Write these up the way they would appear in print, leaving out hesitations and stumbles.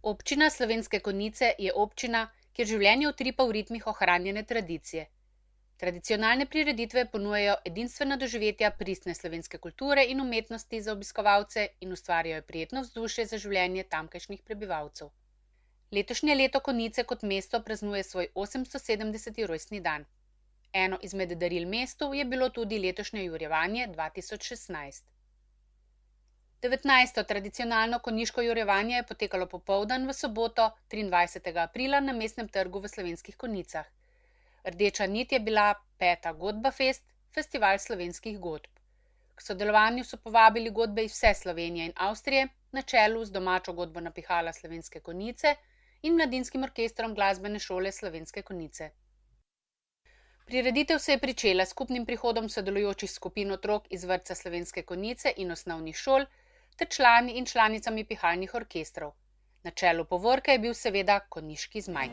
Občina Slovenske Konjice je občina, kjer življenje utripa v ritmih ohranjene tradicije. Tradicionalne prireditve ponujajo edinstvena doživetja pristne slovenske kulture in umetnosti za obiskovalce in ustvarjajo prijetno vzdušje za življenje tamkajšnjih prebivalcev. Letošnje leto Konjice kot mesto praznuje svoj 870. rojstni dan. Eno izmed daril mestu je bilo tudi letošnje jurjevanje 2016. 19. tradicionalno konjiško jurjevanje je potekalo popoldan v soboto 23. aprila na Mestnem trgu v Slovenskih Konjicah. Rdeča nit je bila 5. Godbafest, festival slovenskih godb. K sodelovanju so povabili godbe iz vse Slovenije in Avstrije, na čelu z domačo godbo Napihala Slovenske Konjice in mladinskim orkestrom Glasbene šole Slovenske Konjice. Prireditev se je pričela s skupnim prihodom sodelujočih skupin otrok iz vrtca Slovenske Konjice in osnovnih šol ter člani in članicami pihalnih orkestrov. Na čelu povorke je bil seveda konjiški zmaj.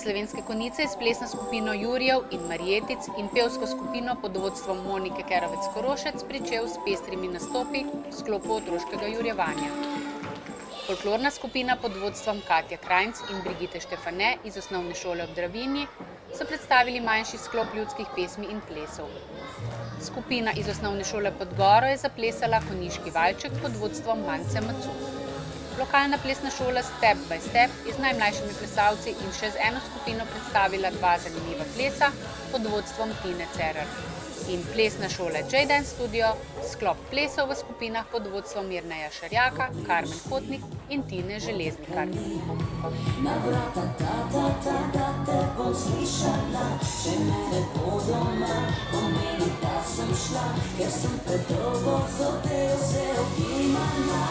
Slovenske Konjice je s plesno skupino Jurjev in Marjetic in pevsko skupino pod vodstvom Monike Kerovec-Korošec pričel s pestrimi nastopi v sklopu otroškega jurjevanja. Folklorna skupina pod vodstvom Katje Krajnc in Brigite Štefane iz osnovne šole ob Dravinji so predstavili manjši sklop ljudskih pesmi in plesov. Skupina iz osnovne šole pod Goro je zaplesala konjiški valček pod vodstvom Mance Macu. Lokalna plesna šola Step by Step je z najmlajšimi plesalci in še z eno skupino predstavila 2 zanimiva plesa pod vodstvom Tine Cerar. In plesna šola J-Dance Studio, sklop plesov v skupinah pod vodstvom Mirneja Šarjaka, Karmen Kotnik in Tine Železnikar. Na vrata da te bom slišala, če me ne bo doma, pomeni, da sem šla, ker sem predolgo hotel se obimala.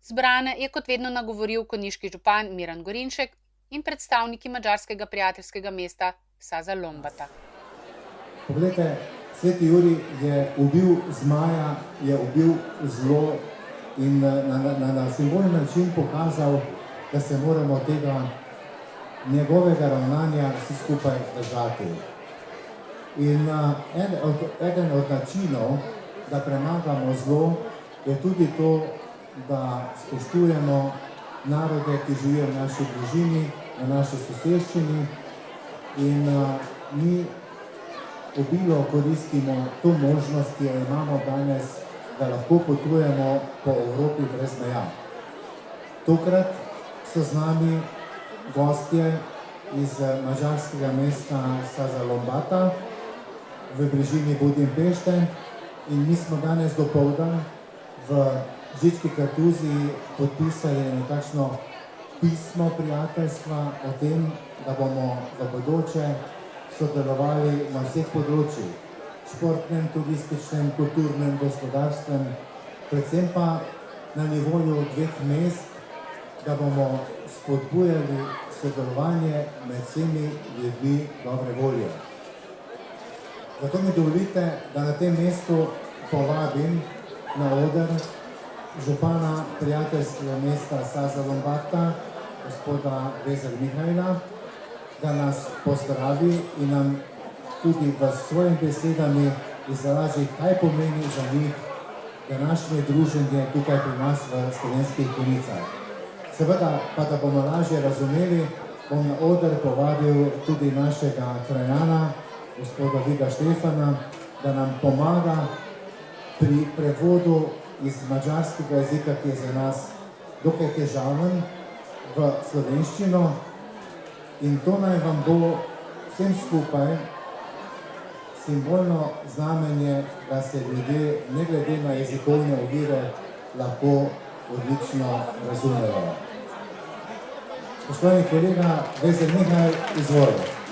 Zbrane je kot vedno nagovoril konjiški župan Miran Gorinšek in predstavniki madžarskega prijateljskega mesta Saza Lombata. Poglejte, Sveti Jurij je ubil zmaja, je ubil zlo in na simbolni način pokazal, da se moramo tega njegovega ravnanja vsi skupaj držati. In eden od načinov, da premagamo zlo, je tudi to, da spoštujemo narode, ki živijo v naši bližini, v naši soseščini in mi obilo koristimo to možnost, ki jo imamo danes, da lahko potujemo po Evropi brez meja. Tokrat so z nami gostje iz madžarskega mesta Saza Lombata v bližini Budimpešte in mi smo danes dopoldan v Žički Kartuziji podpisali nekakšno pismo prijateljstva o tem, da bomo v bodoče sodelovali na vseh področjih, športnem, turističnem, kulturnem, gospodarstvem, predvsem pa na nivoju 2 mest, da bomo spodbujali sodelovanje med vsemi ljudmi dobre volje. Zato mi dovolite, da na tem mestu povabim na oder župana prijateljskega mesta Saza Lombata, gospoda Vezar Mihajla, da nas pozdravi in nam tudi v svojimi besedami izrazi, kaj pomeni za njih današnje druženje tukaj pri nas v Slovenskih Konjicah. Seveda, pa da bomo lažje razumeli, bom na oder povabil tudi našega krajana, gospoda Vida Štefana, da nam pomaga pri prevodu iz madžarskega jezika, ki je za nas dokaj težaven, v slovenščino in to naj vam bo vsem skupaj simbolno znamenje, da se ljudje, ne glede na jezikovne ovire, lahko odlično razumejo. Spoštovani kolega Vezar Mihajl, izvolite.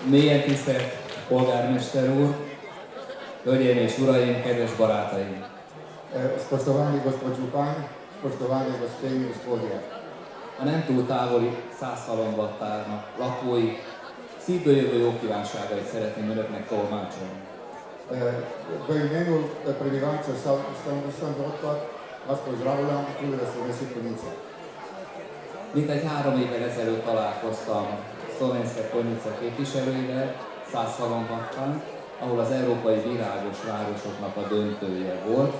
Mélyen tisztelt polgármester úr, hölgyeim és uraim, kedves barátaim! Spoštovani gospod župan, spoštovani gospe in gospodje. A nem túl távoli Szászhalombattának lakói szívből jövő jó kívánságait szeretném önöknek tolmácsolni. V imenu prebivalcev Szombatot vas pozdravljam tudi v Slovenskih Konjicah. Mintegy 3 évvel ezelőtt találkoztam Szlovenske Konjice képviselőivel Szászhalombattán, ahol az Európai Virágos Városoknak a döntője volt.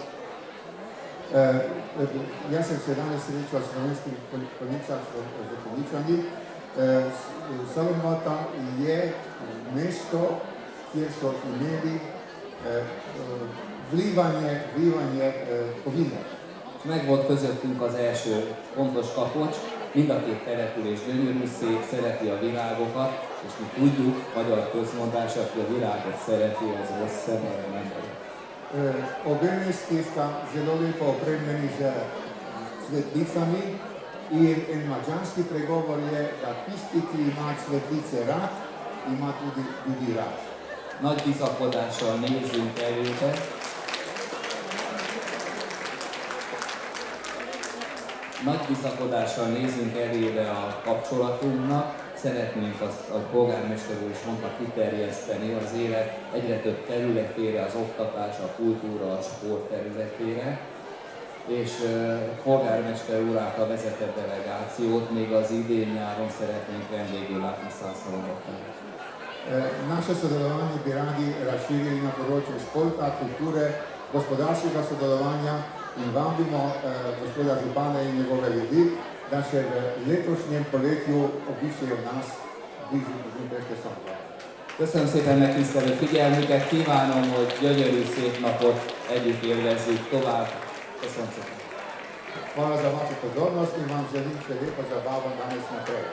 Jaz sem se danes srečal v Slovenskih Konjicah z Konjičani. Szalombata je mesto, kjer so imeli vlivanje kovine. Meg volt közöttünk az első fontos kapocs, mind a 2 település gyönyörű szép, szereti a virágokat, és mi tudjuk, magyar közmondás, aki a virágot szereti, az rossz szemre nem vagy. Obe mesti sta zelo lepo opremljeni z cvetlicami in en madžarski pregovor je, da tisti, ki ima cvetlice rad, ima tudi rad. Nagy bizakodással nézzünk elébe. Nagy bizakodással nézzünk elébe a kapcsolatunknak. szeretnénk azt, a polgármester úr is mondta, kiterjeszteni az élet egyre több területére, az oktatás, a kultúra, a sport területére. És polgármester úr által vezetett delegációt még az idén-nyáron szeretnénk vendégül látni Szászolnokon. Naše sodelovanje bi radi razširili na področju športa, kulture, gospodarskega sodelovanja in vabimo gospoda župana in njegove ljudi, da še v letošnjem poletju obiščejo nas blizu Budimpešti Szombat. Köszönöm szépen megtisztelő figyelmüket, kívánom, hogy gyönyörű szép napot együtt élvezzük tovább. Köszönöm szépen. Hvala za vašo pozornost in vam želim še lepo zabavo danes naprej.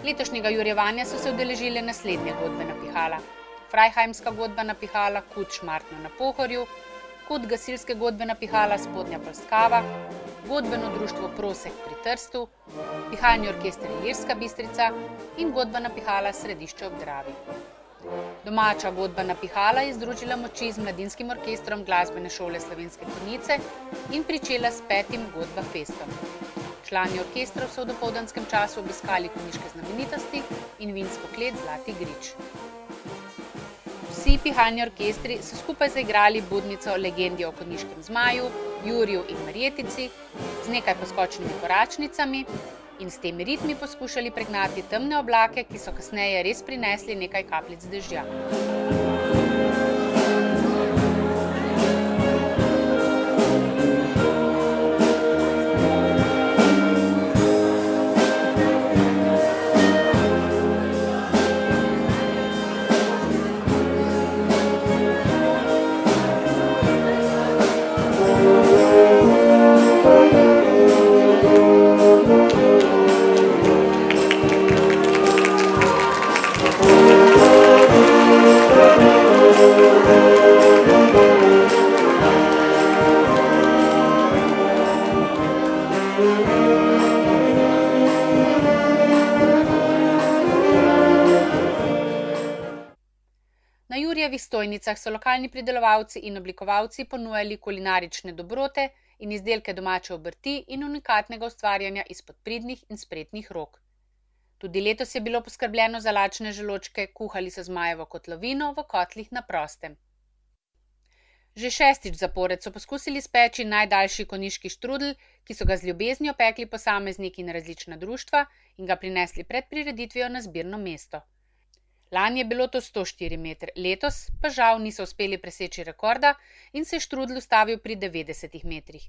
Letošnjega jurjevanja so se udeležile naslednje godbena pihala. Frajheimska godbena pihala Kud Šmartno na Pohorju, Kud gasilske godbena pihala Spodnja Polskava, godbeno društvo Prosek pri Trstu, pihalni orkester Ilirska Bistrica in godbena pihala Središče ob Dravi. Domača godbena pihala je združila moči z mladinskim orkestrom Glasbene šole Slovenske Konjice in pričela s 5. godba festom. Člani orkestrov so v dopoldanskem času obiskali konjiške znamenitosti in vinsko klet Zlati grič. Vsi pihalni orkestri so skupaj zaigrali budnico Legendi o konjiškem zmaju, Juriju in Marjetici z nekaj poskočnimi koračnicami in s temi ritmi poskušali pregnati temne oblake, ki so kasneje res prinesli nekaj kapljic dežja. Na Jurjevih stojnicah so lokalni pridelovalci in oblikovalci ponujali kulinarične dobrote in izdelke domače obrti in unikatnega ustvarjanja izpod pridnih in spretnih rok. Tudi letos je bilo poskrbljeno za lačne želočke, kuhali so zmajevo kotlovino v kotlih na prostem. Že 6. zapored so poskusili speči najdaljši konjiški štrudl, ki so ga z ljubeznijo pekli posamezniki in različna društva in ga prinesli pred prireditvijo na zbirno mesto. Lani je bilo to 104 metre, letos pa žal niso uspeli preseči rekorda in se je štrudl ustavil pri 90 metrih.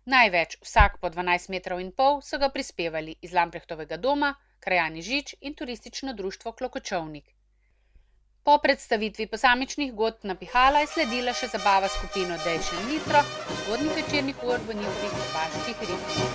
Največ, vsak po 12,5 metrov, so ga prispevali iz Lamprechtovega doma, krajani Žič in turistično društvo Klokočovnik. Po predstavitvi posamičnih godb na pihala je sledila še zabava s skupino Dejšen Litro, zgodnjih večernih ur v njihovih vaških ritmih.